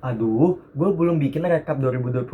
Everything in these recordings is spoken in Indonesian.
Aduh, gue belum bikin rekap 2025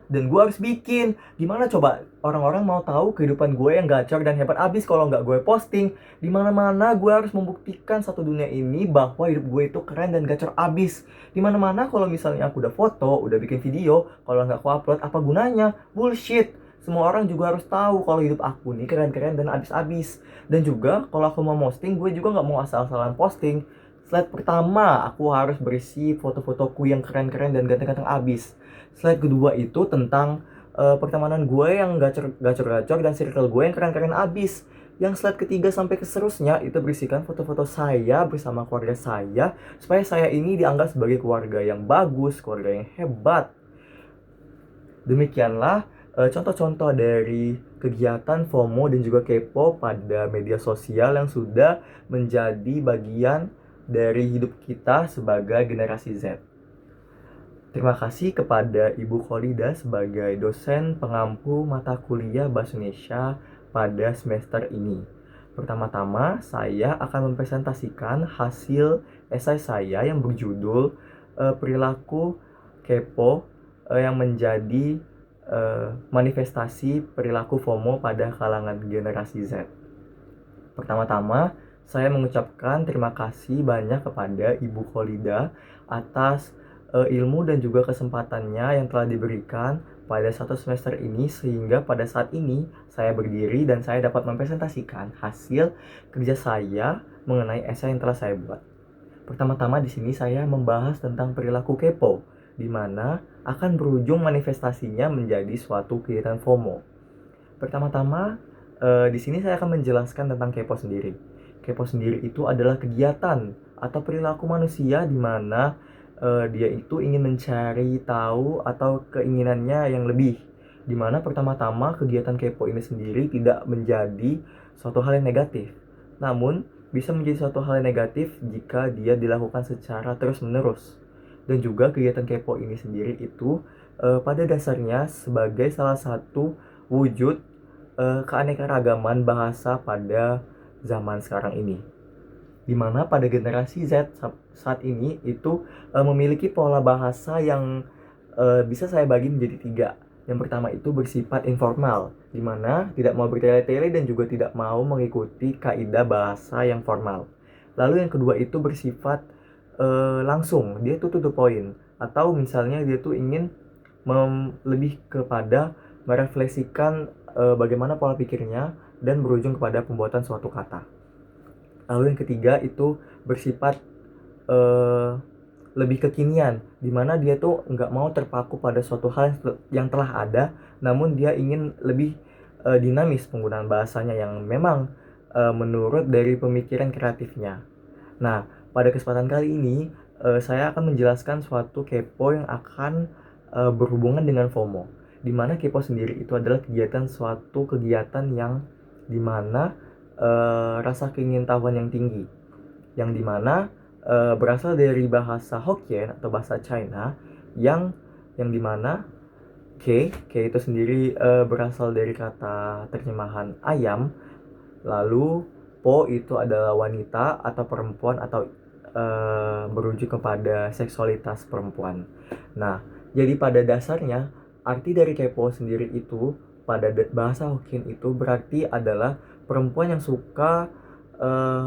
dan gue harus bikin. Gimana coba orang-orang mau tahu kehidupan gue yang gacor dan hebat abis kalau nggak gue posting? Di mana-mana gue harus membuktikan satu dunia ini bahwa hidup gue itu keren dan gacor abis. Di mana-mana kalau misalnya aku udah foto, udah bikin video, kalau nggak aku upload apa gunanya? Bullshit. Semua orang juga harus tahu kalau hidup aku nih keren-keren dan abis-abis. Dan juga kalau aku mau posting, gue juga nggak mau asal-asalan posting. Slide pertama, aku harus berisi foto-fotoku yang keren-keren dan ganteng-ganteng abis. Slide kedua itu tentang pertemanan gue yang gacor-gacor dan circle gue yang keren-keren abis. Yang slide ketiga sampai ke seterusnya itu berisikan foto-foto saya bersama keluarga saya supaya saya ini dianggap sebagai keluarga yang bagus, keluarga yang hebat. Demikianlah contoh-contoh dari kegiatan FOMO dan juga kepo pada media sosial yang sudah menjadi bagian dari hidup kita sebagai generasi Z. Terima kasih kepada Ibu Kholida sebagai dosen pengampu mata kuliah Bahasa Indonesia pada semester ini. Pertama-tama, saya akan mempresentasikan hasil esai saya yang berjudul Perilaku Kepo yang menjadi manifestasi perilaku FOMO pada kalangan generasi Z. Pertama-tama, saya mengucapkan terima kasih banyak kepada Ibu Kholida atas ilmu dan juga kesempatannya yang telah diberikan pada satu semester ini sehingga pada saat ini saya berdiri dan saya dapat mempresentasikan hasil kerja saya mengenai esai yang telah saya buat. Pertama-tama di sini saya membahas tentang perilaku kepo, di mana akan berujung manifestasinya menjadi suatu kegiatan FOMO. Pertama-tama, di sini saya akan menjelaskan tentang kepo sendiri. Kepo sendiri itu adalah kegiatan atau perilaku manusia di mana dia itu ingin mencari tahu atau keinginannya yang lebih. Di mana pertama-tama kegiatan kepo ini sendiri tidak menjadi suatu hal yang negatif. Namun, bisa menjadi suatu hal yang negatif jika dia dilakukan secara terus-menerus. Dan juga kegiatan kepo ini sendiri itu pada dasarnya sebagai salah satu wujud keanekaragaman bahasa pada zaman sekarang ini. Dimana pada generasi Z saat ini itu memiliki pola bahasa yang bisa saya bagi menjadi tiga. Yang pertama itu bersifat informal, di mana tidak mau bertele-tele dan juga tidak mau mengikuti kaidah bahasa yang formal. Lalu yang kedua itu bersifat langsung, dia tuh to the point. Atau misalnya dia tuh ingin lebih kepada merefleksikan bagaimana pola pikirnya dan berujung kepada pembuatan suatu kata. Lalu yang ketiga itu bersifat uh, lebih kekinian, dimana dia tuh nggak mau terpaku pada suatu hal yang telah ada, namun dia ingin lebih dinamis penggunaan bahasanya yang memang menurut dari pemikiran kreatifnya. Nah, pada kesempatan kali ini saya akan menjelaskan suatu kepo yang akan berhubungan dengan FOMO. Dimana kepo sendiri itu adalah suatu kegiatan yang dimana rasa keingintahuan yang tinggi, yang dimana berasal dari bahasa Hokkien atau bahasa China yang dimana K itu sendiri berasal dari kata terjemahan ayam, lalu Po itu adalah wanita atau perempuan atau merujuk kepada seksualitas perempuan. Nah, jadi pada dasarnya arti dari kepo sendiri itu pada bahasa Hokkien itu berarti adalah perempuan yang suka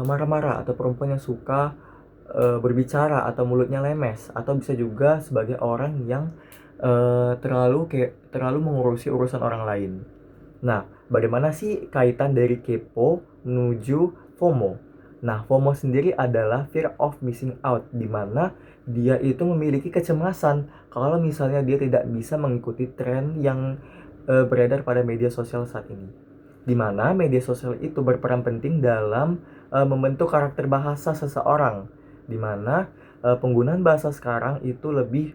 marah-marah atau perempuan yang suka berbicara atau mulutnya lemes, atau bisa juga sebagai orang yang terlalu mengurusi urusan orang lain. Nah, bagaimana sih kaitan dari kepo menuju FOMO? Nah, FOMO sendiri adalah fear of missing out, di mana dia itu memiliki kecemasan kalau misalnya dia tidak bisa mengikuti tren yang beredar pada media sosial saat ini. Di mana media sosial itu berperan penting dalam membentuk karakter bahasa seseorang, di mana penggunaan bahasa sekarang itu lebih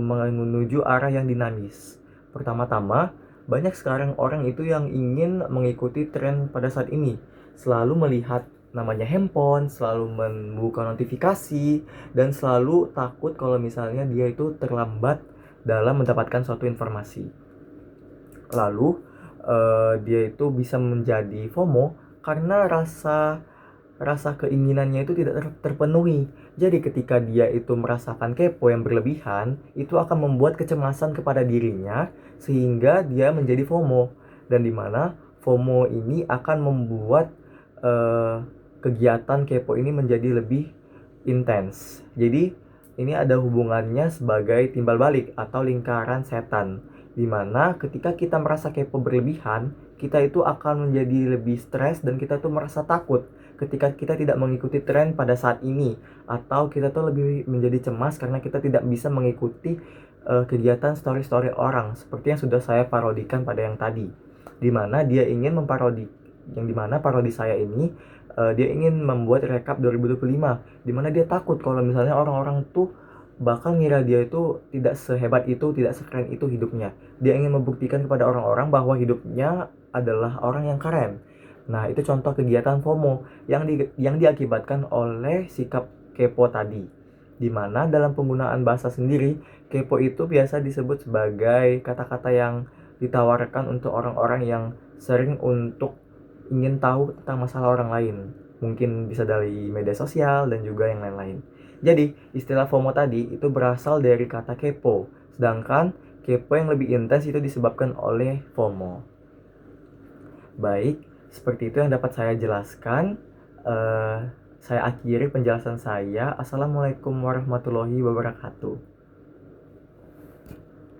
menuju arah yang dinamis. Pertama-tama, banyak sekarang orang itu yang ingin mengikuti tren pada saat ini, selalu melihat namanya handphone, selalu membuka notifikasi, dan selalu takut kalau misalnya dia itu terlambat dalam mendapatkan suatu informasi. Lalu dia itu bisa menjadi FOMO karena rasa keinginannya itu tidak terpenuhi, Jadi ketika dia itu merasakan kepo yang berlebihan, itu akan membuat kecemasan kepada dirinya sehingga dia menjadi FOMO. Dan dimana FOMO ini akan membuat kegiatan kepo ini menjadi lebih intens. Jadi ini ada hubungannya sebagai timbal balik atau lingkaran setan. Dimana ketika kita merasa kepo berlebihan, kita itu akan menjadi lebih stres dan kita tuh merasa takut ketika kita tidak mengikuti tren pada saat ini, atau kita tuh lebih menjadi cemas karena kita tidak bisa mengikuti kegiatan story-story orang seperti yang sudah saya parodikan pada yang tadi, dimana dia ingin memparodi, yang dimana parodi saya ini dia ingin membuat rekap 2025, dimana dia takut kalau misalnya orang-orang tuh bakal ngira dia itu tidak sehebat itu, tidak sekeren itu hidupnya. Dia ingin membuktikan kepada orang-orang bahwa hidupnya adalah orang yang keren. Nah, itu contoh kegiatan FOMO yang diakibatkan oleh sikap kepo tadi. Dimana dalam penggunaan bahasa sendiri, kepo itu biasa disebut sebagai kata-kata yang ditawarkan untuk orang-orang yang sering untuk ingin tahu tentang masalah orang lain. Mungkin bisa dari media sosial dan juga yang lain-lain. Jadi, istilah FOMO tadi itu berasal dari kata kepo. Sedangkan kepo yang lebih intens itu disebabkan oleh FOMO. Baik, seperti itu yang dapat saya jelaskan. Saya akhiri penjelasan saya. Assalamualaikum warahmatullahi wabarakatuh.